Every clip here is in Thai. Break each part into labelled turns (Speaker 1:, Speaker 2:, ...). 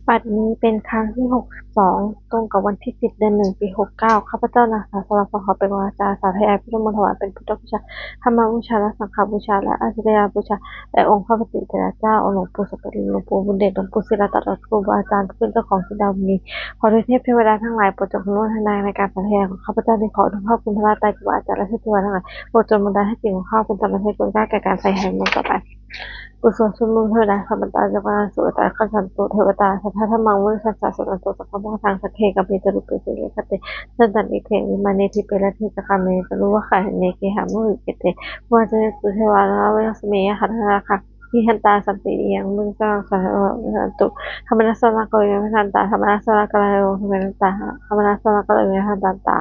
Speaker 1: บัดนี้เป็นครั้งที่62ตรงกับวันที่10เดือน1ปี69ข้าพเจ้านางสาวสราพรขอเป็นวาจาสาธยายพุทธมนต์ถวายเป็นพุทธบูชาธรรมบูชาและสังฆบูชาและอริยบูชาแด่องค์พระปฏิเถระเจ้าหลวงปู่สกลิหลวงปู่บุญเดชหลวงปู่ศิลาตัดครูบาอาจารย์ผู้เป็นเจ้าของทินดาวนี้ขอเทพเทวดาทั้งหลายโปรดจงอนุโมทนาในการสาธยายของข้าพเจ้าได้ขอทุกข้าคุณพระราตรีครูบาอาจารย์และเทพเทวดาทั้งหลายโปรดจงบันดาลให้สิ่งของข้าเป็นธรรมให้คุณค่าแก่การใส่แห่งมันต่อไป กุศลชุมนุมเทวดาสัมปตาจักรวาลสุตตะขันธ์ตุเทวตาสัทธะธรรมังมุนิสัสสะสันตุสัพพะโมทางสักเคกับเมตรุปิสิเลคเตสันตันอิเทวิมาเนทิเปรติจักขเมตรุวะขันเนเกหามุหิเกเตวาเจตุเทวานาเวสเมยหัตถะคะมิหันตาสันติยังมึงสร้างสันตุธรรมนัสสะกะเวมิหันตาธรรมนัสสะกะเลวธรรมนัสสะธรรมนัสสะกะเลวมิหันตา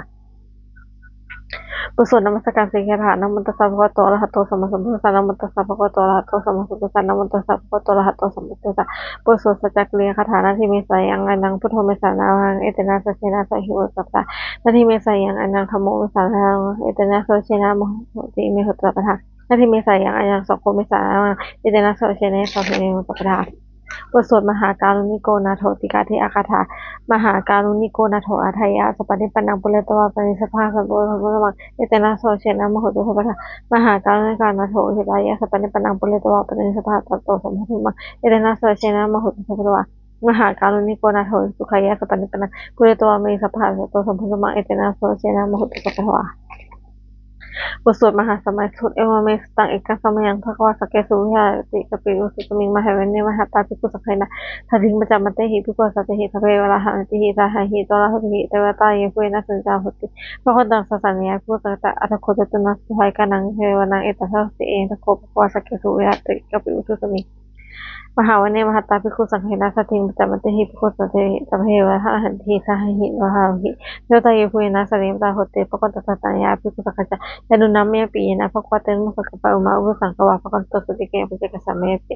Speaker 1: กุศลนมัสการสิกขานะโมตัสสะภะคะวะโตอะระหะโตสัมมาสัมพุทธัสสะนะโมตัสสะภะคะวะโตอะระหะโตสัมมาสัมพุทธัสสะนะโมตัสสะภะคะวะโตอะระหะโตสัมมาสัมพุทธัสสะปุโสสัจจกรีคาถานาทิเมสายังอนังพุทโธเมสานังเอเตนะสัจเจนะสัหิวสัพพะนาทิเมสายังอนังธัมโมเมสานังเอเตนะสัจเจนะโมโหติเมหุตตะปะทะนาทิเมสายังอนังสัพโคเมสานังเอเตนะสัจเจนะสัพเพเนหุตตะปะทะ บทสวดมหาการุณิโกนาโถติกาเทอาคาถามหาการุณิโกนาโถอาทัยยะสปปฏิปันนังปุเรตวาปนิสภาสัมปุระพุทธมังเอเตนะโสเชนะมโหตุสัพพะมหาการุณิกานาโถหิตายะสปปฏิปันนังปุเรตวาปนิสภาตัตโตสัมพุทธมังเอเตนะโสเชนะมโหตุสัพพะมหาการุณิโกนาโถสุขายะสปปฏิปันนังปุเรตวามิสัพพะตัตโตสัมพุทธมังเอเตนะโสเชนะมโหตุสัพพะ บทสวดมหาสมัยสุดเอวเมสตังเอกสมัยังพระกวาสเกสุวิหารติกปิอุสุตมิงมหาเวเนมหาตาภิกขุสังฆนะทัทิงประจำมันเตหิภิกขุสัตหิทเววราหันติหิตาหิตระหิเทวตาเยเวนะสัญจาหุติพระคนต่างศาสนาผู้ต่างอัตโคจตุนัสสุภัยกานังเทวนังเอตทัสสิเองตะโคปกวาสเกสุวิหารติกปิอุสุตมิง มหาวันเนมหาตาภิกขุสังฆนาสติงปัจจมันเตหิภิกขุสัตถิสัพเพวะหะหันติสหหิวะหาหิเทวตาเยภูเยนะสริมตาโหติภะคะตสัตตายาภิกขุสังฆะยานุนัมเมปีนะภะคะเตมุสกะปะอุมาอุปสังกวะภะคะตสุติเกปุจเจกสัมเมปิ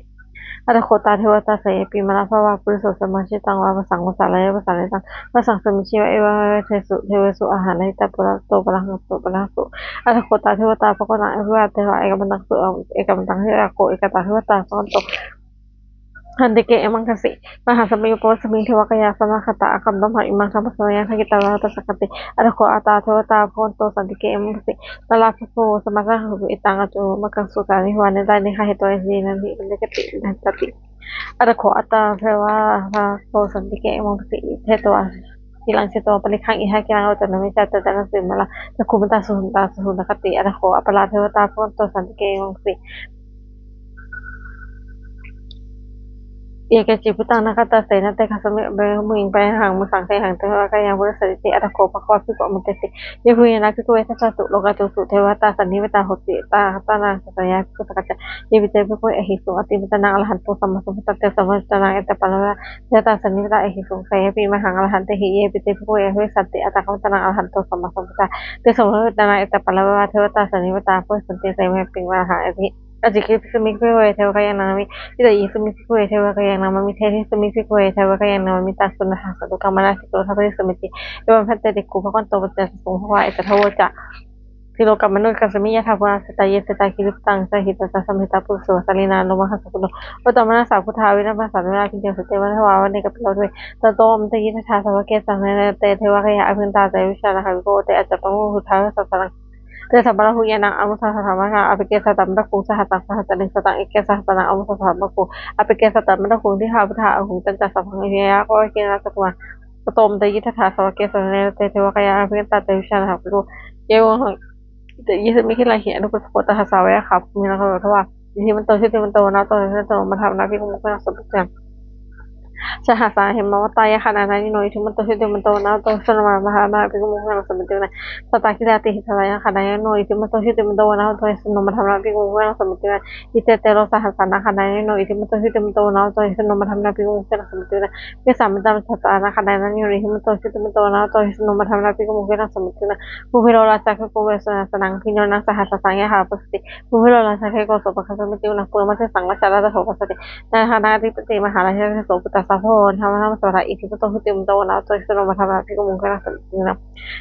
Speaker 1: อัตโคตาเทวตาเสยปิมาลาภวะปุริโสสมาชิตังวะภะสังวะสาลายะภะสาลายตังภะสังสมิชิวะเอวะเทสุเทวสุอาหารหิตาปุระโตปะระหังโตปะระสุอัตโคตาเทวตาภะคะนะเอวะเทวะเอกมันตังสุเอกมันตังเทระโกเอกตาเทวตาภะคะโต หันติเกะมังคสิมหาสมิโปสมิเทวกยาสมาคตาอัคัมดมหาอิมังคัมภสยังทกิตาวะตัสสกติอะระโคอาตาเทวตาโพนโตสันติเกะมังคสิตลาภโสสมาสังหุอิตังอจุมกังสุตานิวานิดานิหะเหตวะสีนันติอินเดกตินันตติอะระโคอาตาเทวะโสสันติเกะมังคสิเหตวะกิลังสิโตปริคังอิหะกิลังโอตนะมิจาตตะนัสสิมะละตะคุมตาสุหุนตาสุหุนคติอะระโคอปลาเทวตาโพนโตสันติเกะมังคสิ เอกจิพุตังนักตาเสนเตคะสมิเบมุงไปหังมุสังเทหังเทวะกายังบุรสติอัตโคปะควาภิกขุมุตติเยพุยนะภิกขุเวทัสสุโลกาตุสุเทวตาสันนิเวตาโหติตาตานังสัญญาภิกขุสักจเยวิเตภิกขุเอหิสุอติมิตานังอรหันตุสัมมาสัมพุทธัสสะสัมมาสัมพุทธัสสะเอตปะละวะเทวตาสันนิเวตาเอหิสุเสยปิมหังอรหันติหิเยวิเตภิกขุเอหิสัตติอัตตะคัมตะนังอรหันตุสัมมาสัมพุทธัสสะเตสมมุตตะนังเอตปะละวะเทวตาสันนิเวตาพุทธสันติเสยเมปิงวะหะเอหิอจิกิพิสมิกเวเทวกายังนามิ tidak Yesumikwe Tewaka yang nama miteri Sumikwe Tewaka yang nama mita sunah satu kamana situ satu semiti Iwan Pete di kupa kon tobat dan sungguh itu tahu cak Kilo kamanu kasamiya thawa setaya setaki tang sahita sasamhita pusu salina no mahasukno utamana saputa wina pasarna kinjo setewa hawa ne kaplo ta tom te yita tha sawa ke sangne te thewa ka ya abhinta te vishana ha ko te achapamu hutha sasarang te sabara huyana amusa samana apike sa tamda ku sa hata sa hata ne sa ikke sa hata na amusa sa ku apike sa tamda ku di ha butha hu tan ta sa phang ya ko ke na sa kwa tom te yita tha sawa ke sangne te thewa ka ya abhinta te vishana ha ko yeแต่ยี่สิบไม่คิดอะไรเหี้ยนุก็โคตรหาสาวอะครับมีนะครับเพราะว่าที่มันโตที่มันโตนะโตที่มันโตมาทำนะพี่ก็มุกไม่น่าสนใจ Sahasa himamataya kananani no itimanto hitimanto na to sanama mahana pigu mukha samituna sataki dati hitalaya kanaya no itimanto hitimanto na to sino mathamna pigu mukha samituna ite tero sahasana kanaya no itimanto hitimanto na to sino mathamna pigu mukha samituna ke samadam satana kanaya no itimanto hitimanto na to sino mathamna pigu mukha samituna buhirola sakhe ko wesa sanang pino na sahasa sangya ha pasti buhirola sakhe ko so pakha samituna purma se sangla chala da ho pasate na hanati pati maharaya so puta sa hoทำสระอิทธิปโตหุติมโตนะตัวสโนมาธรรมะพิกุมุงคะสันตินะ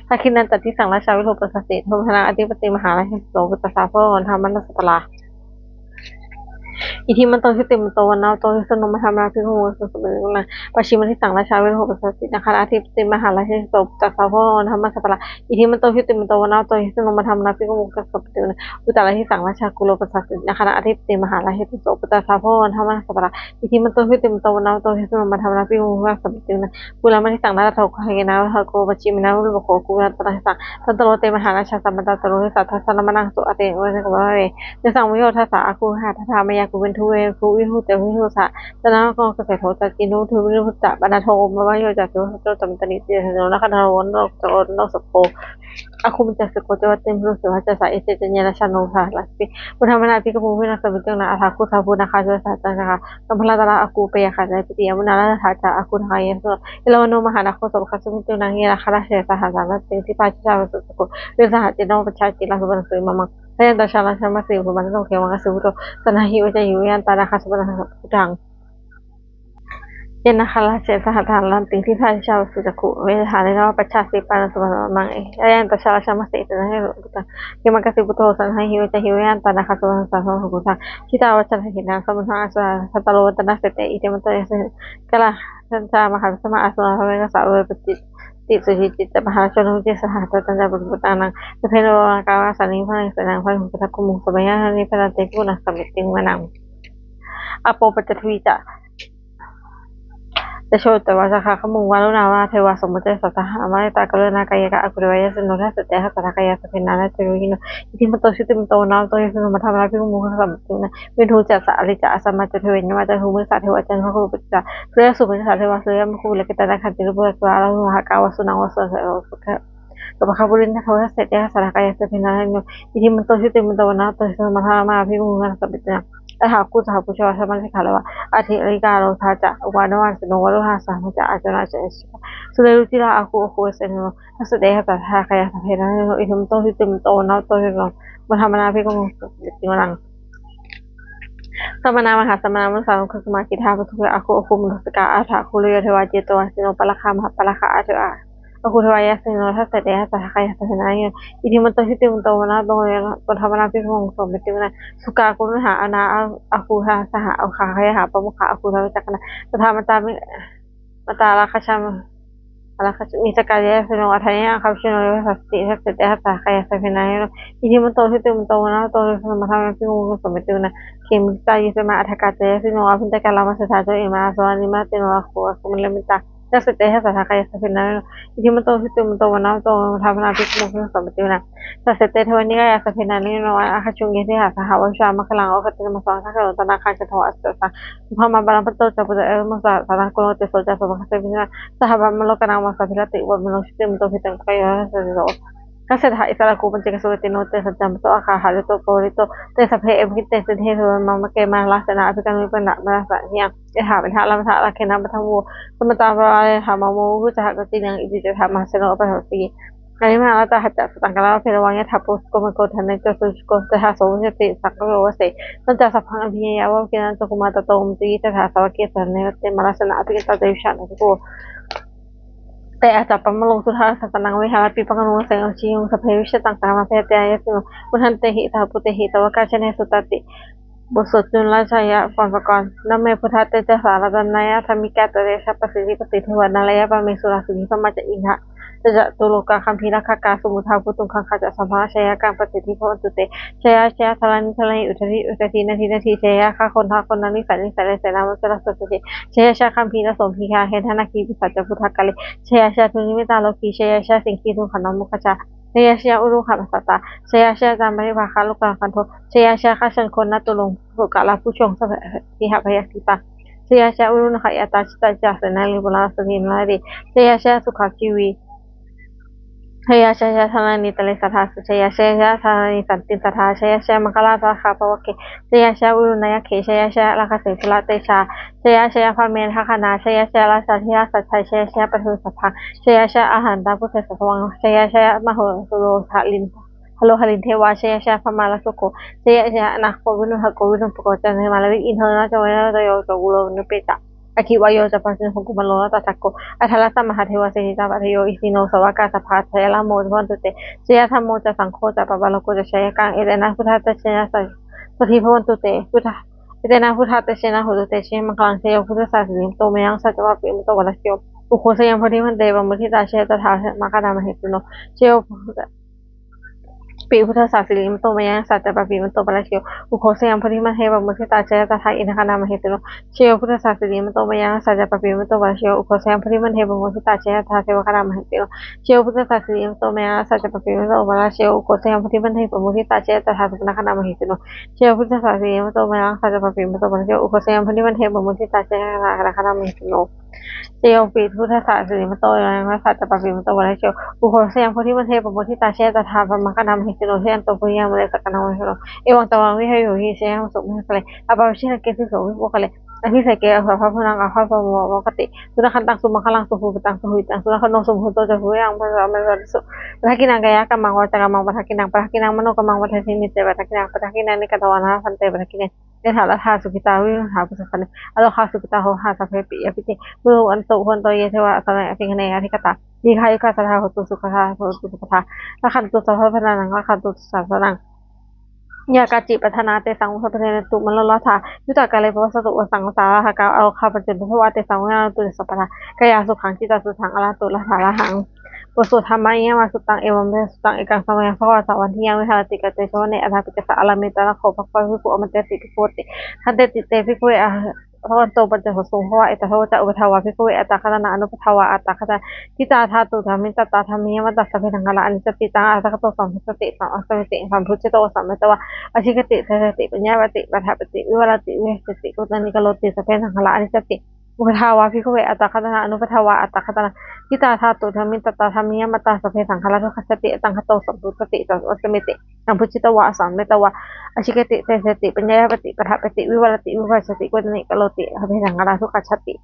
Speaker 1: ถ้าคิดนั้นตัดที่สังราชาวิโรปสัสสิโทมธนาอธิปติมหาราชโสปุตตะสาพโรธรรมนัสสปลา อิทิมันโตทิติมันโตวันนาโตทิสนมธรรมราภิกขุสุสุเมรุนะปัจฉิมทิสังราชาเวรโหปสัสสินะคะอาทิติมหาราชโสจักสาวโพธรรมสัพพะอิทิมันโตทิติมันโตวันนาโตทิสนมธรรมราภิกขุกัสสปตินะอุตตรทิสังราชากุโลปสัสสินะคะอาทิติมหาราชโสจักสาวโพธรรมสัพพะอิทิมันโตทิติมันโตวันนาโตทิสนมธรรมราภิกขุกัสสปตินะกุลามันิสังนาโตขหนาหะโกปัจฉิมนาวุโขกุลาตระสังตันตโรเตมหาราชสัมปตตโรสัทธัสสะมนังสุอเตวะนะกวะเวเจสังวิโยทัสสะอาคูหะทัทามายากุเวนทุเวกุวิหุเตวิหุสะตนะกองเกษตรโทจักกินุทุวิหุตะบรรณโทมวะโยจักโยโตตัมตนิเจโนนะคะนาวโนโตโนสโกอาคุมจักสโกเจวัตเตมรุสวัจจะสะเอเจเจเนนะชะโนภาลัสปิพุทธมนาภิกขุวินัสสมิตังนะอาทาคุสาภูนะคะเจสัจจะนะคะกัมพลาตระอากูเปยคะใจปิติยมุนานะทาจาอาคุทายะโสเอลวโนมหานาโคสคะสมิตุนังเยนะคะราเสสหะสานะเตติปาจิจาวสุสโกเวสหะเจโนปัจฉาจิลาสุบันสุมังพยันตชาลาชามาสิอุปมันโตเขวังกสิวุโตสนาหิวจะหิวยันตานาคาสุบันพุทธังเจนะคะราเสสหะทานลันติที่พาจิจาวสุจักขุเวหาในนปัจฉาสิปานะสุบันมังพยันตชาลาชามาสิสนาหิวพุทธังเขมังกสิวุโตสนาหิวจะหิวยันตานาคาสุบันสัพพะพุทธังชิตาวัจนะหินาสมุทาอาสาสัตตโลตนะเสเตอิเตมันโตยะสกะละสัญจามหาสมาอาสนะพระเวกสาวปจิติสุจิตมหาชนจิสหะตันจะบุตตานังเพโรกาวาสันนิพังสนังพังพุทธคุมุสมัยานิพนันเตกุณสมิติมนังอโปปจทวีจะจะโชตวาสาขาขมุงวาลุนาวาเทวาสมมุติสัตถะมาตากรณากายกะอกุรวายสนุทัสเตหะสัทกายสเพนานะเจรุหิโนอิทิมโตชิติมโตนาโตยสนุมัทธาภิกขุมุขสัมตุนะเวทุจัสสะอริจะสัมมาจเทวินมาจหุมุสะเทวะจันทะคุปจะเพื่อสุปนิสัทเทวะเสยมคุเลกตนะขันติรุปะกวาลาหุหะกาวสุนังวสุขะกับขบุรินทะโททัสเตหะสัทกายสเพนานะอิทิมโตชิติมโตนาโตยสนุมัทธาภิกขุมุขสัมตุนะอาหากุสหกุชวาสมันสิขาลวะอาทิริกาโลทาจะวานวันสโนวะโลหะสามจะอาจนาจะสุเลรุจิราอาคูโคเสนโนทัสเตหะสัทธาคายสัพเพนะอิทิมโตชิติมโตนาโตยสนุมัทธานาภิกขุมุขติมนังสมณามหาสมณามุสานุสมากิทาปทุกะอาคูคุมุสกาอาถาคุริยเทวาเจโตสิโนปะละคามหาปะละคะอาเถอะอาคูเทวายะสิโนทัสเตหะสัทธาคายสัพเพนะอิทิมโตชิติมโตนาโตยปธรรมนาภิกขุมุขสมติมนังสุกากุมหาอนาอาคูหาสหอาคาคายหาปมุขอาคูทวจักนะตถามาตามิมาตาราคชามราคมิสกายะสิโนอัฏฐายะคัมชิโนยสัสติทัสเตหะสัทธาคายสัพเพนะอิทิมโตชิติมโตนาโตยสมธรรมนาภิกขุมุขสมติมนังเขมิตายิสมาอัฏฐกาเจสิโนอภินตกาลามัสสะโจเอมาสวานิมาติโนอาโคอาคุมเลมิตาทัสเตหะสัทธาคายสัพเพนะอิทิมโตชิติมโตนาโตยธรรมนาภิกขุมุขสมติมนังสัสเตเทวนิกายสัพเพนะนิโนอาคชุงเกเทหะสหวัชชามะคลังโอคติมัสสังสังโฆตนาคันจะทวัสสะพระมาบาลปโตจะปุตตะมัสสะสังโฆเตโสจะสมะเสวินะสหบัมมโลกนังมัสสะพิรติวะมโนชิติมโตพิตังกายะสะโสกัสสะอิสระกูปัญจกสุติโนเตสัจจัมโตอาคาหะโตโปริโตเตสัพเพเอมิเตสิเทเทวะมะมะเกมาลัสนะอภิกันิปนะมะสะเนียยะหาเป็นหะละมะทะละเคนะปะทังโวสมตาปะระหะมะโมหุจะหะกตินังอิติจะธรรมะเสโนปะหัสสีอันนี้มาแล้วจะหัดจัดสังกัดเราเพลวังยะทัพปุสโกมโกทันในเจสุโกจะหาสมสติสังกัดวเสตั้งแต่สัพพังอภิญญาว่าเกณฑ์จกุมาตโตมตีจะหาสวัสดิ์สันเนเตมาลัสนะอภิกิตาเดวิชันนะทุกคนแต่อาจจะประมาลงสุดท้ายสัตนังวิหารปีปังนุเสงอชิยงสเพวิชต่างๆมาเพตยาสิโนพุทธันเตหิตาปุเตหิตวกาชเนสุตติบทสวดจุลชายะก่อนประกรณ์นเมพุทธเตจสารดันนายะธรรมิกาตเรชปสิริปสิเทวนาลยะปะเมสุราสินิพมาจอินทะจะตุโลกาคัมภีรคากาสมุทาพุตุงคังคาจะสัมภาชยะกังปสิทธิพวันตุเตชยะชยะทลานิทลานิอุทธินาทีนาทีชยะข้าคนทักคนนั้นนิสัยเสนามุสระสุติชยะชาคัมภีรสมภีคาเฮทนาคีปิสัจจพุทธกาลิชยะชาทุนิมิตาโลกีชยะชาสิงคีทุขันนมุขจาชยะชาอุรุขมัสตาชยะชาจามริภาคาลุกาคันโทชยะชาข้าชนคนนัตุลงสุกาลาผู้ชงสะทิหพยาสิตาชยะชาอุรุนขยาตาชิตาจาสนาลิบุลาสตินาริชยะชาสุขชีวีชยชยธานิตเลสัทธาชยชยธานิสันติสัทธาชยชมังคลาสาขาปวะเกชยชอุรุนายเขชยชลาคเสพุละเตชาชยชพเมนทคณาชยชราชาธิยาสัจชัยชยชปทุสัพพังชยชอาหารตาพุทธสัพวังชยชมโหสุโรทลินฮัลโลฮลินเทวาชยชพมาลสุโกชยชนะโควินุหโควินุปโกจันมาลวิอินเทอร์นาจวนะตโยจกุโลนุเปตะอคิวายโยจะปัสสินหกุมโลนะตัสโกอัทลัสสมหาเทวเสหิตาปัทโยอิสิโนสวากาสภาเทละโมจวันตุเตชยธรรมโมจะสังโฆจะปะบาลโกจะชยกังเอเดนะพุทธะชยสัสถิพวันตุเตพุทธะเอ เตนะพุทธะเตชะนะโหตุเตชะมังคลังเชยพุทธศาสนิโตมยังสัจจวะปิมโตวะละเชยอุโคสยังพอดีมันเดวมุทิตาเชตถามาคาดามหิตุโนเชยปีพุทธศาสนิมโตมยังสัจจปปิมโตปะละเชียวอุโคสยามพุทธิมันเทวมุทิตาเจตถาอินทคานามหิตุโนเชียวพุทธศาสนิมโตมยังสัจจปปิมโตปะละเชียวอุโคสยามพุทธิมันเทวมุทิตาเจตถาเทวคานามหิตุโนเชียวพุทธศาสนิมโตมยังสัจจปปิมโตปะละเชียวอุโคสยามพุทธิมันเทวมุทิตาเจตถาสุปนคานามหิตุโนเชียวพุทธศาสนิมโตมยังสัจจปปิมโตปะละเชียวอุโคสยามพุทธิมันเทวมุทิตาเจตถาสุปนคานามหิตุโนเชียวปีพุทธศาสนิมโตยังสัจจปปิมโตปะละเชียวอุโคสยามพุทธิมันเทวมุทิตาเจตถาสุปนคานามหิตุโนเชียนโตปุญญามะเลสกนามหิตุโนเอวังตวังวิหโยหิเชยงสุมิคะเลอปะวิชินะเกสิโสวิโภคะเลอภิเสกเกอภพพนังอภพโมวกติสุนัขตังสุมังคลังสุภูตังสุหุตังสุนัขโนสุภูโตจะหุยังพระสัมมาสัมพุทธสุปะทักกินังกายกัมมังวาจากัมมังปะทักกินังมโนกัมมังวัฏทิมิเตปะทักกินังนิกตวานะพันเตปะทักกินังเนถาลธาสุขิตาวิหาปุสสันอโลคาสุขิตาโหหาสัพเพปิยปิติมุอันโตหันโตเยเทวะสังอภิคเนอธิกตาดีคายุคาสทาโหตุสุขทาโหตุสุขทาละขันตุสัพพะนังละขันตุสัพพะนังยากาจิปัฒนาเตสังอุปเทนตุมลลธายุตากาเลปวัสตุวสังสาราหากาเอาคาปัจจุบันทวะเตสังวนาตุสัพพะกายาสุขังจิตาสุขังอลาตุละหาละหังปุสุธรรมะยะมาสุตังเอวัมเตสุตังเอกังสมัยภวะสาวันที่ยังวิหารติกเตชวะเนอธาปิกสะอลามิตานะโคภควะวิปุอมันเตติภิกขุติทันเตติเตภิกขุเอพระวันโตปัญจโหสุภวะเอตโทจะอุปทาวะภิกขุเอตตะคะนะอนุปทาวะอัตตะคะนะทิตาธาตุธรรมิตตาธรรมิยมัตตสัพเพทังฆะละอนิจจติตังอัตตะคะโตสัมพุสติสัมอัสสมิติสัมพุจิโตสัมเมตวะอชิกติเทติปัญญาวติปัฏฐปติวิวรติวิเหติกุตนิกโลติสัพเพทังฆะละอนิจจติอุปทาวะภิกขุเออัตตะคะนะอนุปทาวะอัตตะคะนะทิตาธาตุธรรมิตตาธรรมิยมัตตสัพเพสังฆะละทุกขสติตังคะโตสัมพุสติสัมอัสสมิติสัมพุจิตวะสัมเมตวะอชิกติเทติปัญญาวติปัฏฐปติวิวรติวิภัสสติกุตนิกโลติสัพเพทังฆะละทุกขสติ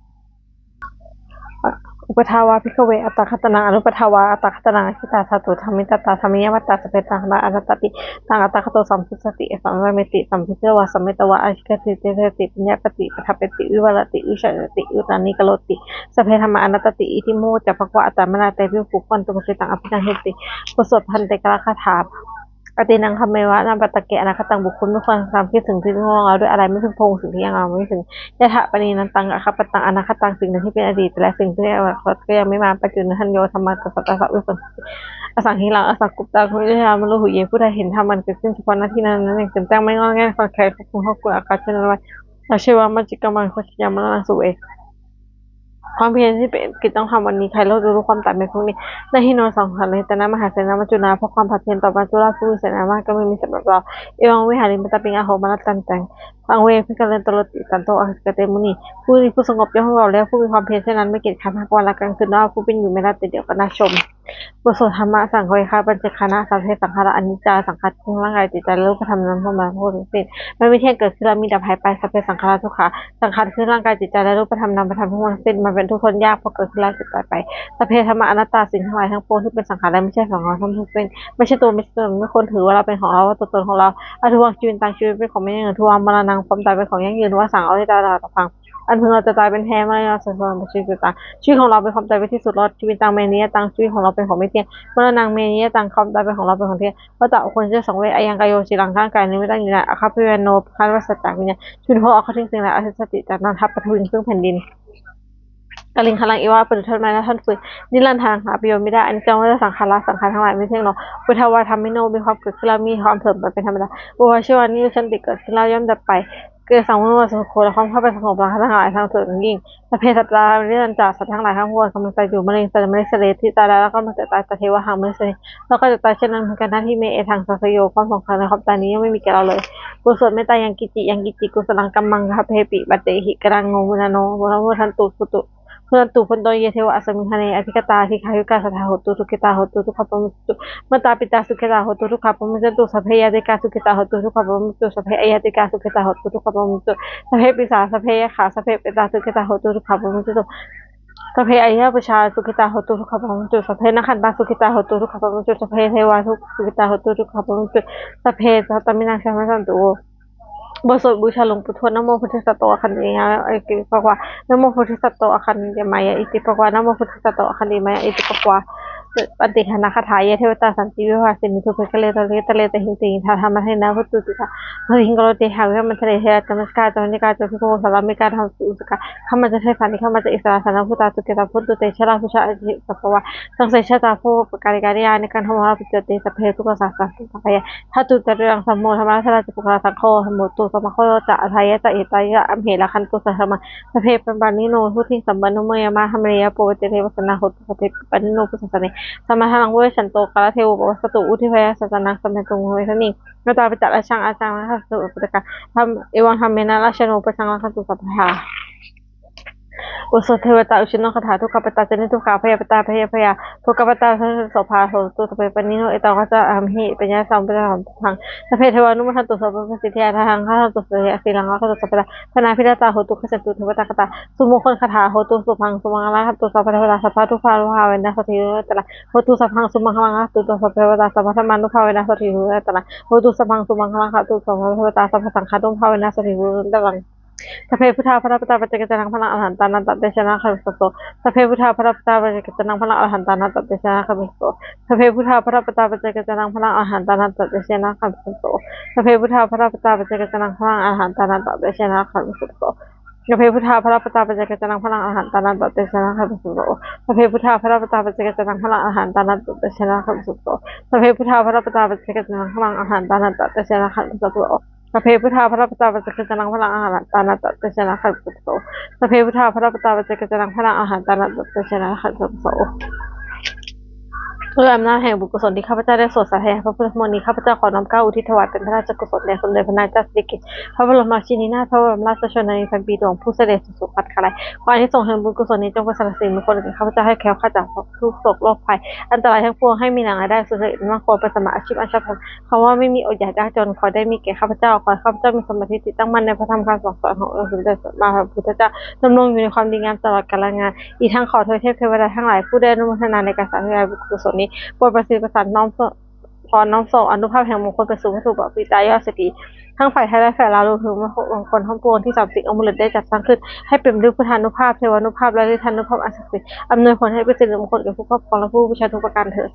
Speaker 1: อุปทาวาภิกขเวอัตตคัตนังอนุปทาวาอัตตคัตนังอคิตาธาตุธรรมิตตาธรรมิยมัตตาสเปตังนะอนัตติตังอัตตคโตสัมพุสติสัมเมติสัมพุทธวาสัมเมตวะอชิกติเตติปัญญาปฏิปทัปติวิวรติวิชัยติอุตานิกโลติสเพธรรมอนัตติอิทิโมจะภควะอัตตมนาเตวิปุปันตุปสิตังอภินังเหติกุศลพันเตกะคาถาอตินังคำเมวะนามปตะเกะอนาคตังบุคคลไม่ควรทำคิดถึงที่ง่วงเราด้วยอะไรไม่พึงพงสิ่งที่ยังเราไม่ถึงยะถะปณีนันตังอะคปตังอนาคตังสิ่งใดที่เป็นอดีตและสิ่งที่อนาคตก็ยังไม่มาปัจจุบันทันโยธรรมะตัสสะตัสสะวิปัสสติอสังหิลังอสังกุปตาคุณิยามโลหุเยผู้ใดเห็นธรรมมันเกิดขึ้นเฉพาะหน้าที่นั้นนั่นเองเต็มแจ้งไม่งอแงฟังใครควบคุมควบคุมอาการเช่นนั้นไว้อาชีวะมัจจิกามันโคชยามะนังสุเอความเพียรที่เป็นกิจต้องทำวันนี้ใครรู้รู้ความตัดในพวกนี้ในที่นอนสองขันเลยแต่น้ำมหาเสนามัจจุนาเพราะความผัดเพียรต่อปัจจุราผู้มีเสนามากก็ไม่มีสำหรับเราเอวังวิหาริมตปิงอาโหมาลตันแตงฟังเวพิกาเลนตลติสันโตอากเตมุนีผู้สงบย่อมเราแล้วผู้มีความเพียรเช่นนั้นไม่เกียจขันทั้งวันและกลางคืนว่าผู้เป็นอยู่ไม่ได้แต่เดียวก็น่าชมบทสวดธรรมะสังเวคาปัญจคณะสัพเพสังขารอนิจจาสังขารทั้งร่างกายจิตใจและรูปธรรมนั้นเข้ามาพูดถึงสิ้นไม่มีเที่ยงเกิดขึ้นแล้วมีดับหายไปสัพเพสังขารทุกขาสังขารคือร่างกายจิตใจและรูปธรรมนามธรรมทั้งหมดสิ้นมันเป็นทุกข์ทนยากเพราะเกิดขึ้นแล้วจิตใจไปสัพเพธรรมะอนัตตาสิ่งทั้งหลายทั้งปวงที่เป็นสังขารและไม่ใช่ของเราทั้งทุกเป็นไม่ใช่ตัวไม่ใช่ตนไม่ควรถือว่าเราเป็นของเราว่าตัวตนของเราอทุวังชีวิตต่างชีวิตเป็นของไม่ยั่งยืนทุวังมรณะความตายเป็นของยั่งยืนว่าสั่งเอาที่ตาต่อฟังอันพึงเราจะตายเป็นแท้ไม่เราจะสมชีวิตต่างชีวิตของเราเป็นความตายเป็นที่สุดรอดชีวิตต่างเมนียต่างชีวิตของเราเป็นของไม่เที่ยงมรณะเมนียต่างความตายเป็นของเราเป็นของเที่ยงพระเจ้าคนเชื่อสองเวอายังกายโยชิรังข้างกายนี้ไม่ตั้งอยู่ในอาคาพิเวโนคาวัสจักวิญญาชุนโฮอาคาทิ้งสิ่งและอธิสติจากนั้นทับปะทุนซึ่งแผ่นดินกลิงคลังอีวาปฏิทนมานะท่านฝึกนิรันดร์หาประโยชน์ไม่ได้อันจังว่าสังขารสังขารทั้งหลายไม่เที่ยงหรอกพุทธวาทำไม่โนมีความเกิดขึ้นแล้วมีความเสื่อมไปเป็นธรรมดาอุวาชิวานิชันติเกิดขึ้นแล้วย่อมดับไปเกิดสังวรสุโขและความเข้าไปสงบทั้งหลายทางเถิดยิ่งแต่เพศสัตราเรื่องจากสัตว์ทั้งหลายทั้งปวงกำลังใจอยู่มะเร็งสัตว์มะเร็งเสลที่ตายแล้วก็มันจะตายแต่เทวะหังมะเร็งเสลแล้วก็จะตายเช่นนั้นเหมือนกันหน้าที่เมเอทางสัสโยความสงสัยในความตายนี้ยังไม่มีแก่เราเลยกุศลเมตตายังกิจิกุศลังกัมมังคาเพปิบัตเตหิกรังงมุนาโนมุนาโมทันตุสุตุเพื่อนตุพันโตเยเทวะอสมิงคเนอภิกตาทิคายุกาสถาหตุสุขิตาหตุทุกขปมุตตุมตาปิตาสุขิตาหตุทุกขปมุตตุสัพเพยติกาสุขิตาหตุทุกขปมุตตุสัพเพยติกาสุขิตาหตุทุกขปมุตตุสัพเพปิสาสัพเพยขาสัพเพปิตาสุขิตาหตุทุกขปมุตตุสัพเพอายะปชาสุขิตาหตุทุกขปมุตตุสัพเพนักขันตาสุขิตาหตุทุกขปมุตตุสัพเพเทวาทุกสุขิตาหตุทุกขปมุตตุสัพเพสัตตมินังชามัสตุบทสวดบูชาหลวงปู่ทวดนะโมพุทธสัตโตอคันติยะอิติปะวะนะโมพุทธสัตโตอคันติมายะอิติปะวะนะโมพุทธสัตโตอคันติมายะอิติปะวะ ปฏิคณคาถายะเทวตาสันติวิภาสินิทุเพกเลตะเลตะเลตะหิงติงทาธรรมะเทนะพุตุติกะพระหิงกโรติหาวิมันทะเลเทจมัสกาจมิกาจพิโกสารมิกาธรรมสุสกะข้ามันจะเทสันนิข้ามันจะอิสระสานะพุตาตุเกตาพุตุเตชะราพุชะอจิสัพวะสังเสชะตาโพปการิการิยาในการทำราปิจติสัพเพทุกสัสสะสัพพะยะถ้าตุตระรังสัมโมธรรมะทราจิปุกะสังโฆสมุตุสมะโคจะอทัยยะจะอิตายะอัมเหละคันตุสัทมะสัพเพปันปานิโนผู้ที่สัมบันโนเมยมาธรรมเรียโปเจเทวสนาหุตสัพเพปันนิโนปุสสะเนสมทังเวชันโตกาลเทวปวัสตุอุทิพยสัจนังสมเนตุงเวทนินตาปิจักชังอาจารย์นะคะสุปตกะทำเอวังทำเมนาราชโนปชังลังคันตุสัพพะอุสเทวตาอุชิโนคาถาทุกขปตาเจนิทุกขาพยาปตาพยาพยาทุกขปตาโสภาโสตุสเปปนิโนเอตองก็จะอัมหิปัญญาสัมปทานทางสเพเทวานุมัทันตุสัพพะสิทธิยาทางข้าตุสยาสีลังก็ตุสัพพะพนาพิราตาโหตุขจัตุเทวตากตาสุโมคนคาถาโหตุสุพังสุมังลาคัตุสัพพะเทวตาสัพพะทุภาลุภาเวนะสติโรตระโหตุสัพพังสุมังลังคัตุสัพพะเทวตาสัพพะธรรมานุภาเวนะสติโรตระโหตุสัพพังสุมังลังคัตุสัพพะเทวตาสัพพะสังฆานุภาเวนะสติโรตระสัพเพพุทธาพระปตาปัจเจกจนังพลังอรหันตานันตเตชนะขันสโตสัพเพพุทธาพระปตาปัจเจกจนังพลังอรหันตานันตเตชนะขันสโตสัพเพพุทธาพระปตาปัจเจกจนังพลังอรหันตานันตเตชนะขันสโตสัพเพพุทธาพระปตาปัจเจกจนังพลังอรหันตานันตเตชนะขันสโตสัพเพพุทธาพระปตาปัจเจกจนังพลังอรหันตานันตเตชนะขันสโตสัพเพพุทธาพระปตาปัจเจกจนังพลังอรหันตานันตเตชนะขันสโตสัพเพพุทธาพระปตาปัจเจกจนังพลังอรหันตานันตเตชนะขันสโตสัพเพพุทธาพระปตาปัจเจกจนังพลังอาหารตานัตเตชนะขันตุโสสัพเพพุทธาพระปตาปัจเจกจนังพลังอาหารตานัตเตชนะขันตุโสด้วยอำนาจแห่งบุญกุศลที่ข้าพเจ้าได้สวดสาธยายพระพุทธมนต์นี้ข้าพเจ้าขอน้อมเกล้าอุทิศถวายเป็นพระราชกุศลแด่สมเด็จพระนางเจ้าสิริกิติ์พระบรมราชินีนาถพระบรมราชชนนีพันปีหลวงผู้เสด็จสู่ภัตคาลัยขออานิสงส์แห่งบุญกุศลนี้จงเป็นสรรเสริญมงคลแก่ข้าพเจ้าให้แคล้วคลาดจากทุกโศกโรคภัยอันตรายทั้งปวงให้มีหนังรายได้สุจริตมั่นคงเป็นสมาอาชีพอันชอบธรรมคำว่าไม่มีอดอยากยากจนขอได้มีแก่ข้าพเจ้าขอข้าพเจ้ามีสมาธิจิตตั้งมั่นในพระธรรมคำสั่งสอนขององค์สมเด็จพระพุทธเจ้าดำรงอยู่ในความดีงามตลอดกาลนานอีกทั้งขอเทพเทวดาทั้งหลายผู้ได้อนุโมทนาในการสาธยายบุญกุศลนี้โปรดประสิทธิ์ประสานน้อมพรน้อมส่งอนุภาพแห่งมงคลไปสู่พระสุบปิตายอดสติทั้งฝ่ายไทยและฝ่ายลาวรวมถึงมงคลทั้งปวงที่30องค์บุรุษได้จัดสร้างขึ้นให้เป็นด้วยพุทธานุภาพเทวานุภาพและฤทธานุภาพอันศักดิ์สิทธิ์อำนวยผลให้เป็นสิริมงคลแก่ผู้ครอบครองและผู้บูชาทุกประการเถิด